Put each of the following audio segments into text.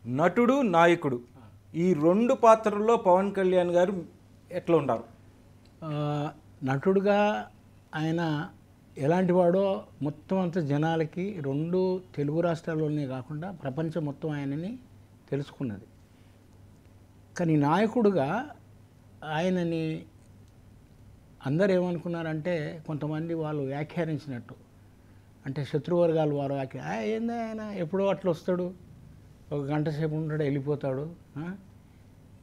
నటుడు నాయకుడు ఈ రెండు పాత్రల్లో పవన్ కళ్యాణ్ గారు ఎట్లా ఉంటారు? నటుడుగా ఆయన ఎలాంటి వాడో మొత్తం అంత జనాలకి రెండు తెలుగు రాష్ట్రాల్లోనే కాకుండా ప్రపంచం మొత్తం ఆయనని తెలుసుకున్నది. కానీ నాయకుడుగా ఆయనని అందరు ఏమనుకున్నారంటే కొంతమంది వాళ్ళు వ్యాఖ్యానించినట్టు, అంటే శత్రువర్గాలు వారు ఏంది ఆయన ఎప్పుడో అట్లా వస్తాడు, ఒక గంట సేపు ఉంటాడు వెళ్ళిపోతాడు,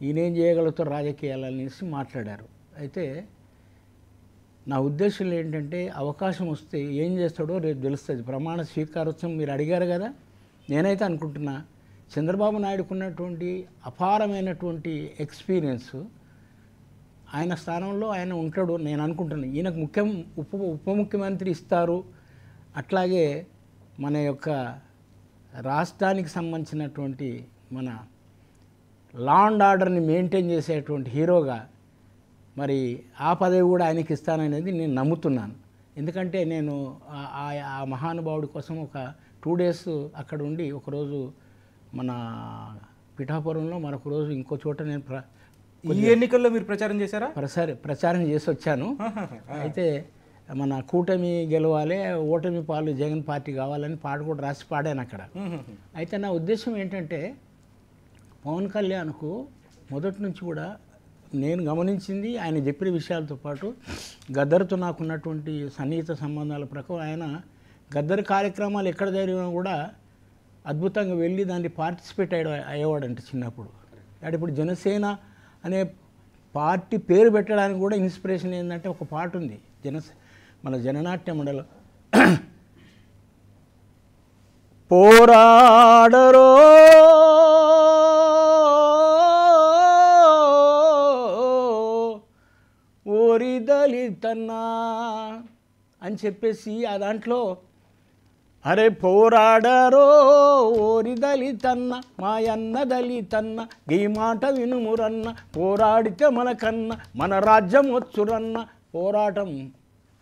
ఈయనేం చేయగలుగుతాడు రాజకీయాలనేసి మాట్లాడారు. అయితే నా ఉద్దేశం ఏంటంటే అవకాశం వస్తే ఏం చేస్తాడో రేపు తెలుస్తుంది. ప్రమాణ స్వీకారోత్సవం మీరు అడిగారు కదా, నేనైతే అనుకుంటున్నా చంద్రబాబు నాయుడుకు ఉన్నటువంటి అపారమైనటువంటి ఎక్స్పీరియన్స్ ఆయన స్థానంలో ఆయన ఉంటాడు నేను అనుకుంటున్నాను. ఈయనకు ఉప ముఖ్యమంత్రి ఇస్తారు, అట్లాగే మన యొక్క రాష్ట్రానికి సంబంధించినటువంటి మన లా అండ్ ఆర్డర్ని మెయింటైన్ చేసేటువంటి హీరోగా మరి ఆ పదవి కూడా ఆయనకి ఇస్తాననేది నేను నమ్ముతున్నాను. ఎందుకంటే నేను ఆ మహానుభావుడి కోసం ఒక 2 days అక్కడ ఉండి ఒకరోజు మన పిఠాపురంలో, మరొక రోజు ఇంకో చోట నేను ఈ ఎన్నికల్లో మీరు ప్రచారం చేశారా? ప్రచారం చేసి వచ్చాను. అయితే మన కూటమి గెలవాలి, ఓటమి పాలు జగన్ పార్టీ కావాలని పాట కూడా రాసి పాడాను అక్కడ. అయితే నా ఉద్దేశం ఏంటంటే పవన్ కళ్యాణ్కు మొదటి నుంచి కూడా నేను గమనించింది, ఆయన చెప్పిన విషయాలతో పాటు గద్దర్తో నాకున్నటువంటి సన్నిహిత సంబంధాల ప్రకారం ఆయన గద్దర్ కార్యక్రమాలు ఎక్కడ జరిగినా కూడా అద్భుతంగా వెళ్ళి దాన్ని పార్టిసిపేట్ అయ్యేవాడంట చిన్నప్పుడు. ఇప్పుడు జనసేన అనే పార్టీ పేరు పెట్టడానికి కూడా ఇన్స్పిరేషన్ ఏంటంటే ఒక పాట ఉంది మన జననాట్య మండలం, పోరాడరో ఓరి దళితన్నా అని చెప్పేసి ఆ దాంట్లో అరే పోరాడరో ఓరి దళితన్న మాయన్న దళితన్న ఈ మాట వినుమురన్న పోరాడితే మనకన్న మన రాజ్యం వచ్చురన్న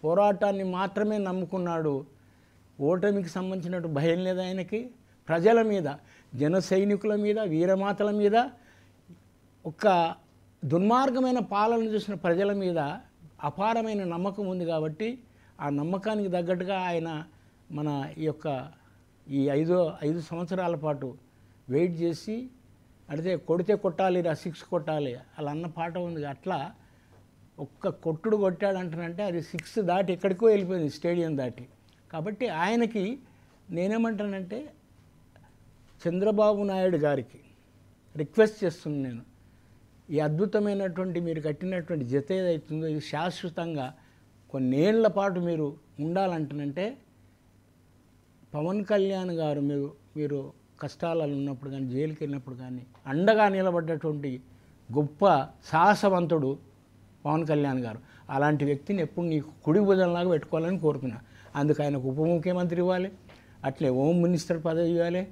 పోరాటాన్ని మాత్రమే నమ్ముకున్నాడు. ఓటమికి సంబంధించినట్టు భయం లేదు ఆయనకి. ప్రజల మీద, జన సైనికుల మీద, వీరమాతల మీద, ఒక దుర్మార్గమైన పాలన చూసిన ప్రజల మీద అపారమైన నమ్మకం ఉంది. కాబట్టి ఆ నమ్మకానికి తగ్గట్టుగా ఆయన మన ఈ 5 సంవత్సరాల పాటు వెయిట్ చేసి, అడితే కొడితే కొట్టాలి రా 6 కొట్టాలి అలా అన్న పాట ఉంది. అట్లా ఒక్క కొట్టుడు కొట్టాడంటానంటే అది 6 దాటి ఎక్కడికో వెళ్ళిపోయింది, స్టేడియం దాటి. కాబట్టి ఆయనకి నేనేమంటానంటే చంద్రబాబు నాయుడు గారికి రిక్వెస్ట్ చేస్తున్నాను నేను, ఈ అద్భుతమైనటువంటి మీరు కట్టినటువంటి జత ఏదైతుందో ఇది శాశ్వతంగా కొన్నేళ్ల పాటు మీరు ఉండాలంటానంటే పవన్ కళ్యాణ్ గారు మీరు కష్టాలలో ఉన్నప్పుడు కానీ, జైలుకి వెళ్ళినప్పుడు కానీ అండగా నిలబడ్డటువంటి గొప్ప సాహసవంతుడు పవన్ కళ్యాణ్ గారు. అలాంటి వ్యక్తిని ఎప్పుడు నీకు కుడి భుజంలాగా పెట్టుకోవాలని కోరుకున్నా. అందుకు ఆయనకు ఉప ముఖ్యమంత్రి ఇవ్వాలి, అట్లే హోమ్ మినిస్టర్ పదవి ఇవ్వాలి.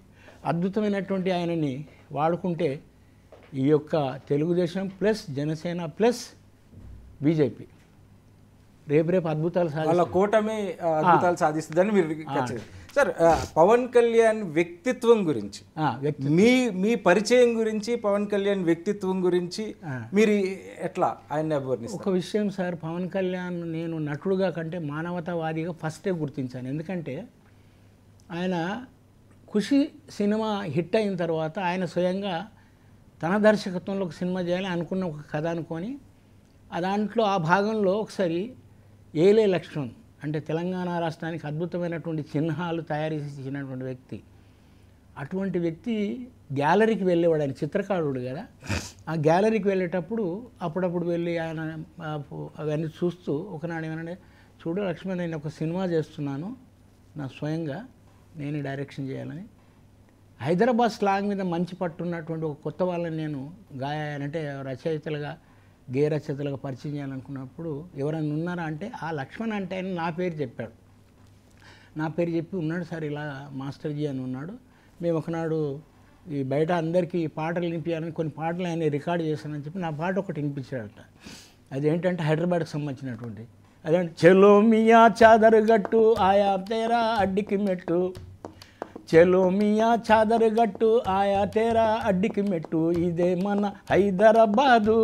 అద్భుతమైనటువంటి ఆయనని వాడుకుంటే ఈ యొక్క Telugu Desam plus Janasena plus BJP రేపు అద్భుతాలు వాళ్ళ కూటమి అద్భుతాలు సాధిస్తుందని మీరు. సార్, పవన్ కళ్యాణ్ వ్యక్తిత్వం గురించి, మీ పరిచయం గురించి, పవన్ కళ్యాణ్ వ్యక్తిత్వం గురించి మీరు ఎట్లా ఆయన అభివర్ణిస్తారు? ఒక విషయం సార్, పవన్ కళ్యాణ్ నేను నటుడుగా కంటే మానవతావాదిగా ఫస్టే గుర్తించాను. ఎందుకంటే ఆయన ఖుషి సినిమా హిట్ అయిన తర్వాత ఆయన స్వయంగా తన దర్శకత్వంలో ఒక సినిమా చేయాలని అనుకున్న ఒక కథ అనుకొని దాంట్లో ఆ భాగంలో ఒకసారి ఏలే లక్ష్మణ్ అంటే తెలంగాణ రాష్ట్రానికి అద్భుతమైనటువంటి చిహ్నాలు తయారు చేసినటువంటి వ్యక్తి, అటువంటి వ్యక్తి గ్యాలరీకి వెళ్ళేవాడు. ఆయన చిత్రకారుడు కదా. ఆ గ్యాలరీకి వెళ్ళేటప్పుడు అప్పుడప్పుడు వెళ్ళి ఆయన అవన్నీ చూస్తూ ఒకనాడు ఏమన్నా, చూడు లక్ష్మణ్, నేను ఒక సినిమా చేస్తున్నాను, నా స్వయంగా నేను డైరెక్షన్ చేయాలని. హైదరాబాద్ స్లాంగ్ మీద మంచి పట్టున్నటువంటి ఒక కొత్త వాళ్ళని నేను అంటే రచయితలుగా, గేయ రచయితలుగా పరిచయం చేయాలనుకున్నప్పుడు ఎవరైనా ఉన్నారా అంటే ఆ లక్ష్మణ్ అంటే ఆయన నా పేరు చెప్పాడు. నా పేరు చెప్పి ఉన్నాడు సార్ ఇలా మాస్టర్జీ అని ఉన్నాడు, మేము ఒకనాడు ఈ బయట అందరికీ పాటలు వినిపించాలని కొన్ని పాటలు ఆయన రికార్డ్ చేశానని చెప్పి నా పాట ఒకటి వినిపించాడట. అదేంటంటే హైదరాబాద్కి సంబంధించినటువంటి అదే చలో మియా చాదరు గట్టు ఆయా తేరా అడ్డికి మెట్టు చెలో మియా చాదర్ గట్టు ఆయా తేరా అడ్డికి మెట్టు ఇదే మన హైదరాబాదు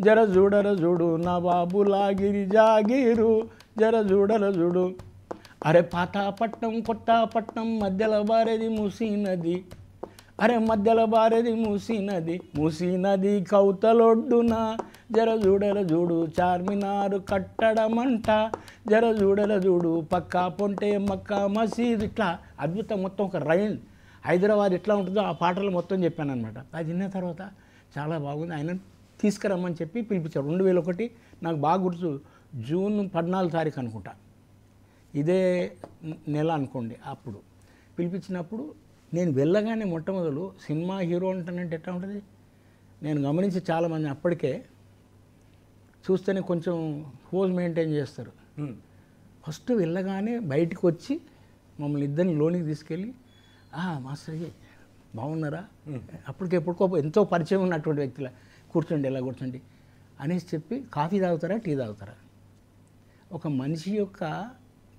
జర చూడర చూడు నవాబు లాగిరి జాగీరు జర చూడర చూడు అరే పాతాపట్నం కొత్తపట్నం మధ్యలో బారేది మూసీ నది అరే మధ్యలో బారేది మూసీ నది కౌతలొడ్డున జర చూడర చూడు చార్మినారు కట్టడమంట జర చూడర చూడు పక్కా పొంటే మక్కా మసీద్ ఇట్లా అద్భుతం మొత్తం ఒక రైన్ హైదరాబాద్ ఎట్లా ఉంటుందో ఆ పాటలు మొత్తం చెప్పాను అనమాట. అది విన్న తర్వాత చాలా బాగుంది, ఆయన తీసుకురమ్మని చెప్పి పిలిపించారు. 2001 నాకు బాగా గుర్తు, జూన్ 14 తారీఖు అనుకుంటా, ఇదే నెల అనుకోండి. అప్పుడు పిలిపించినప్పుడు నేను వెళ్ళగానే మొట్టమొదలు సినిమా హీరో అంటానంటే ఎట్లా ఉంటుంది నేను గమనించి చాలామంది అప్పటికే చూస్తేనే కొంచెం పోజ్ మెయింటైన్ చేస్తారు. ఫస్ట్ వెళ్ళగానే బయటకు వచ్చి మమ్మల్ని ఇద్దరిని లోనికి తీసుకెళ్ళి మాస్టర్ బాగున్నారా, అప్పటికెప్పుడుకో ఎంతో పరిచయం ఉన్నటువంటి వ్యక్తుల కూర్చోండి ఎలా కూర్చోండి అనేసి చెప్పి కాఫీ తాగుతారా టీ తాగుతారా. ఒక మనిషి యొక్క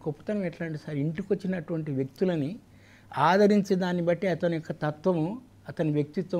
గొప్పతనం ఎట్లా అంటే సార్, ఇంటికి వచ్చినటువంటి వ్యక్తులని ఆదరించే దాన్ని బట్టి అతని యొక్క తత్వము అతని వ్యక్తిత్వం